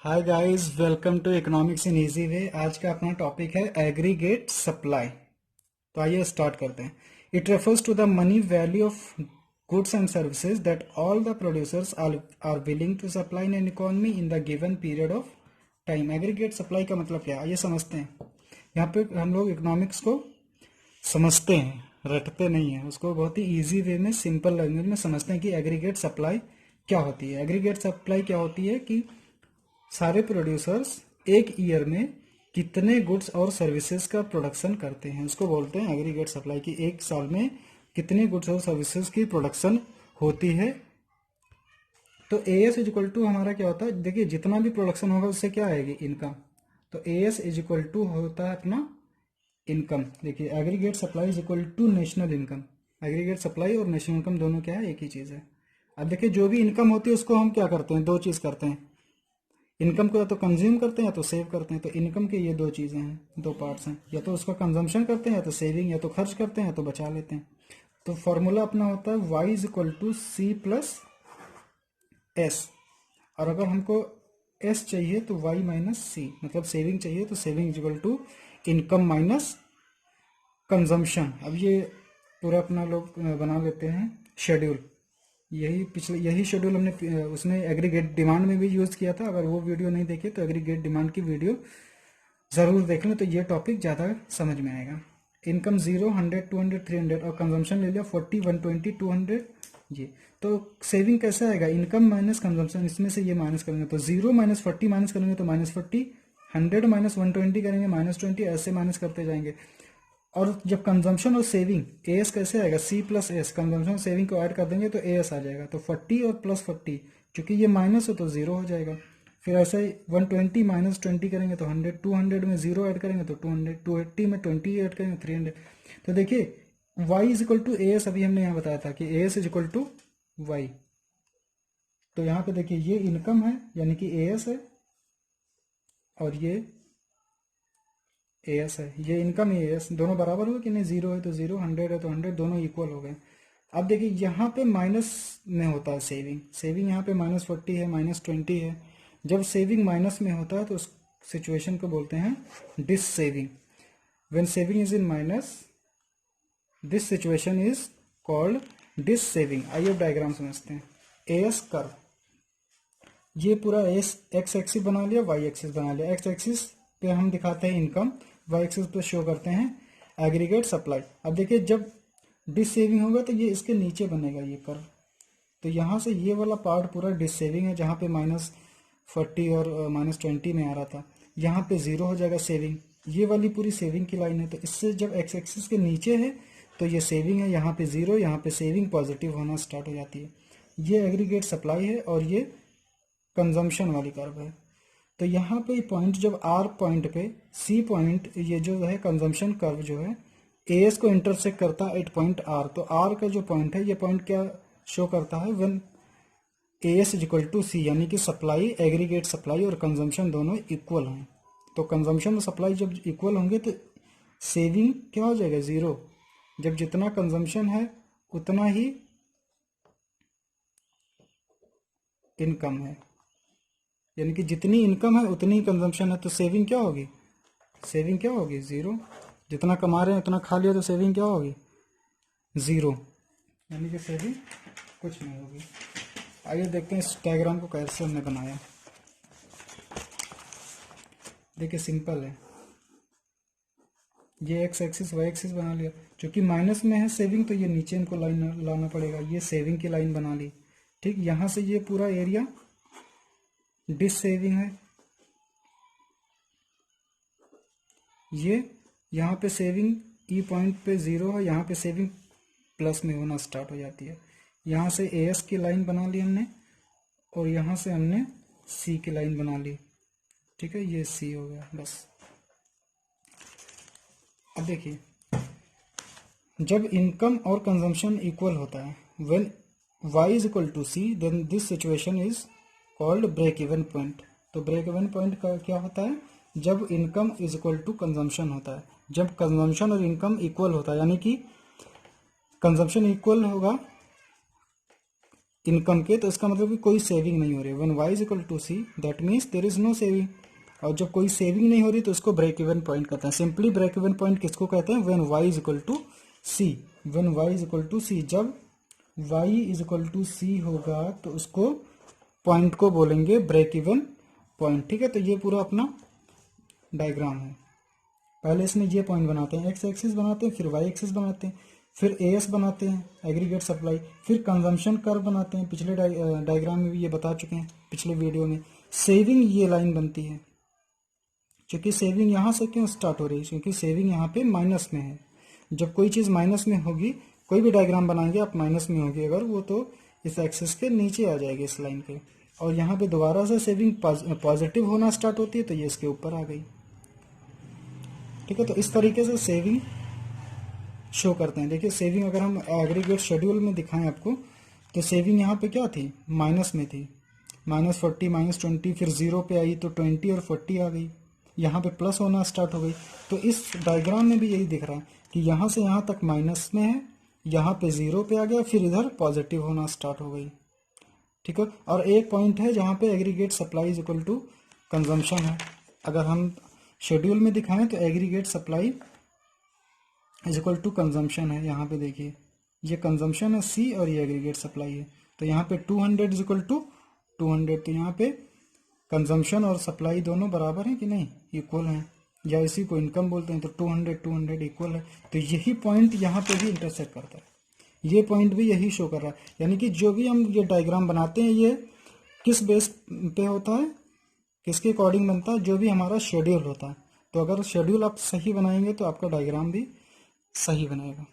Hi guys, welcome to economics in easy way. आज का अपना टॉपिक है एग्रीगेट सप्लाई। तो आइए स्टार्ट करते हैं। It refers to the money value of goods and services that all the producers are willing to supply in an economy in the given period of time. Aggregate supply का मतलब क्या है, आइए समझते हैं। यहाँ पे हम लोग इकोनॉमिक्स को समझते हैं, रटते नहीं है उसको। बहुत ही इजी वे में, सिंपल लैंग्वेज में समझते हैं कि एग्रीगेट सप्लाई क्या होती है। एग्रीगेट सप्लाई क्या होती है कि सारे प्रोड्यूसर्स एक ईयर में कितने गुड्स और सर्विसेज का प्रोडक्शन करते हैं, उसको बोलते हैं एग्रीगेट सप्लाई। की एक साल में कितने गुड्स और सर्विसेज की प्रोडक्शन होती है। तो A S is equal to हमारा क्या होता है, देखिए जितना भी प्रोडक्शन होगा उससे क्या आएगी, इनकम। तो A S is equal to होता है अपना इनकम। देखिए aggregate supply is equal to national income. Aggregate supply और नेशनल इनकम दोनों क्या है, एक ही चीज़ है। अब देखिए जो भी इनकम होती है उसको हम क्या करते हैं, दो चीज़ करते हैं। इनकम को या तो कंज्यूम करते हैं या तो सेव करते हैं। तो इनकम के ये दो चीज़ें हैं, दो पार्ट्स हैं। या तो उसका कंजम्पशन करते हैं या तो सेविंग, या तो खर्च करते हैं या तो बचा लेते हैं। तो फॉर्मूला अपना होता है y is equal to C plus S. और अगर हमको s चाहिए तो y माइनस सी, मतलब सेविंग चाहिए तो saving is equal to income minus consumption. अब ये पूरा अपना लोग बना लेते हैं शेड्यूल। यही शेड्यूल हमने उसने एग्रीगेट डिमांड में भी यूज़ किया था। अगर वो वीडियो नहीं देखे तो एग्रीगेट डिमांड की वीडियो ज़रूर देख लें, तो ये टॉपिक ज़्यादा समझ में आएगा। इनकम 0, 100, 200, 300 और कंजम्पशन ले लिया 40, 120, 200। ये तो सेविंग कैसे आएगा, इनकम माइनस कंजम्पशन, इसमें से ये माइनस करेंगे तो 0 माइनस 40 माइनस करेंगे तो माइनस 40, 100 माइनस 120 करेंगे माइनस 20, ऐसे माइनस करते जाएंगे। और जब कंजम्पशन और सेविंग एस कैसे आएगा, C plus S, consumption saving को ऐड कर देंगे तो एस आ जाएगा। तो 40 और प्लस 40, क्योंकि ये माइनस है तो जीरो हो जाएगा। फिर ऐसे ही 120 माइनस 20 करेंगे तो 100, 200 में जीरो ऐड करेंगे तो 200, 280 में 20 ऐड करेंगे 300। तो देखिए y is equal to A S, अभी हमने यहाँ बताया था कि A S is equal to Y. तो यहाँ पे देखिए ये इनकम है यानी कि ए एस है, और ये ए एस है। ये इनकम ए एस दोनों बराबर हुए कि नहीं, जीरो है तो जीरो, 100 है तो 100, दोनों इक्वल हो गए। अब देखिए यहाँ पे माइनस में होता है सेविंग। सेविंग यहाँ पे माइनस 40 है, माइनस 20 है। जब सेविंग माइनस में होता है तो उस सिचुएशन को बोलते हैं dissaving. When saving is in minus, this situation is called dissaving. आइए अब डायग्राम समझते हैं। ए एस कर्व, ये पूरा एस एक्स एक्सिस बना लिया, वाई एक्सिस बना लिया। एक्स एक्सिस पे हम दिखाते हैं इनकम, वाई एक्सिस पे शो करते हैं एग्रीगेट सप्लाई। अब देखिए जब डिस सेविंग होगा तो ये इसके नीचे बनेगा ये कर्व। तो यहाँ से ये वाला पार्ट पूरा डिस सेविंग है, जहाँ पे माइनस 40 और माइनस 20 में आ रहा था, यहाँ पे जीरो हो जाएगा सेविंग। ये वाली पूरी सेविंग की लाइन है। तो इससे जब एक्स एक्सिस के नीचे है तो ये सेविंग है, यहाँ पे जीरो, यहाँ पे सेविंग पॉजिटिव होना स्टार्ट हो जाती है। ये एग्रीगेट सप्लाई है और ये कंजम्पशन वाली कर्व है। तो यहाँ पे पॉइंट जब आर पॉइंट पे, सी पॉइंट, ये जो है कंजम्पशन कर्व जो है ए एस को इंटरसेक्ट करता है एट पॉइंट आर। तो आर का जो पॉइंट है, ये पॉइंट क्या शो करता है, when A S is equal to C, यानी कि सप्लाई, एग्रीगेट सप्लाई और कंजम्पशन दोनों इक्वल हैं। तो कंजम्पशन और सप्लाई जब इक्वल होंगे तो सेविंग क्या हो जाएगा, जीरो। जब जितना कंजम्पशन है उतना ही इनकम है, यानी कि जितनी इनकम है उतनी कंजम्पशन है। तो सेविंग क्या होगी, सेविंग क्या होगी, जीरो। जितना कमा रहे हैं उतना खा लिया तो सेविंग क्या होगी, जीरो, यानी कि सेविंग कुछ नहीं होगी। आइए देखते हैं इस डायग्राम को कैसे हमने बनाया। देखिए सिंपल है, ये एक्स एक्सिस वाई एक्सिस बना लिया। क्योंकि माइनस में है सेविंग तो ये नीचे इनको लाइन लाना पड़ेगा। ये सेविंग की लाइन बना ली, ठीक। यहाँ से ये पूरा एरिया डिस सेविंग है। ये यहाँ पे सेविंग ई पॉइंट पे जीरो है, यहाँ पे सेविंग प्लस में होना स्टार्ट हो जाती है। यहाँ से ए एस की लाइन बना ली हमने, और यहाँ से हमने सी की लाइन बना ली, ठीक है। ये सी हो गया बस। अब देखिए जब इनकम और कंजम्पशन इक्वल होता है, when y is equal to C, then this situation is called break even point. तो ब्रेक इवन पॉइंट का क्या होता है, जब income is equal to consumption होता है। जब कंजम्पशन और इनकम इक्वल होता है, यानी कि कंजम्पशन इक्वल होगा इनकम के, तो इसका मतलब कि कोई सेविंग नहीं हो रही। When y is equal to C that means there is no saving. और जब कोई सेविंग नहीं हो रही तो इसको ब्रेक इवन पॉइंट कहते हैं। सिंपली ब्रेक इवन पॉइंट किसको कहते हैं? When y is equal to C. When y is equal to C, जब y is equal to C होगा तो उसको पॉइंट को बोलेंगे ब्रेक इवन पॉइंट। ठीक है, तो ये पूरा अपना डायग्राम है। पहले इसमें ये पॉइंट बनाते हैं, एक्स एक्सिस बनाते हैं, फिर वाई एक्सिस बनाते हैं, फिर एएस बनाते हैं एग्रीगेट सप्लाई, फिर कंजम्पशन कर्व बनाते हैं। पिछले डायग्राम में भी ये बता चुके हैं, पिछले वीडियो में। सेविंग ये लाइन बनती है, क्योंकि सेविंग यहाँ से क्यों स्टार्ट हो रही है? क्योंकि सेविंग यहाँ पे माइनस में है। जब कोई चीज़ माइनस में होगी, कोई भी डायग्राम बनाएंगे आप माइनस में होगी अगर, वो तो इस एक्सिस के नीचे आ जाएगी, इस लाइन के। और यहाँ पे दोबारा से सेविंग पॉजिटिव होना स्टार्ट होती है तो ये इसके ऊपर आ गई। ठीक है, तो इस तरीके से सेविंग शो करते हैं। देखिए सेविंग अगर हम एग्रीगेट शेड्यूल में दिखाएं आपको, तो सेविंग यहाँ पे क्या थी? माइनस में थी, -40 -20, फिर 0 पे आई तो 20 और 40 आ गई, यहाँ पे प्लस होना स्टार्ट हो गई। तो इस डायग्राम में भी यही दिख रहा है कि यहाँ से यहाँ तक माइनस में है, यहाँ पे 0 पे आ गया, फिर इधर पॉजिटिव होना स्टार्ट हो गई। ठीक है, और एक पॉइंट है जहाँ पे aggregate supply is equal to consumption है। अगर हम शेड्यूल में दिखाएं तो aggregate supply is equal to consumption है। यहाँ पे देखिए ये कंजम्पशन है सी और ये एग्रीगेट सप्लाई है। तो यहाँ पे 200 इज इक्वल टू 200, तो यहाँ पे कंजम्पशन और सप्लाई दोनों बराबर हैं कि नहीं? इक्वल हैं, या इसी को इनकम बोलते हैं। तो 200 इक्वल है। तो यही पॉइंट यहाँ पे भी इंटरसेक्ट करता है, ये पॉइंट भी यही शो कर रहा है। यानी कि जो भी हम ये डायग्राम बनाते हैं ये किस बेस पे होता है, किसके अकॉर्डिंग बनता है? जो भी हमारा शेड्यूल होता है। तो अगर शेड्यूल आप सही बनाएंगे तो आपका डायग्राम भी सही बनेगा।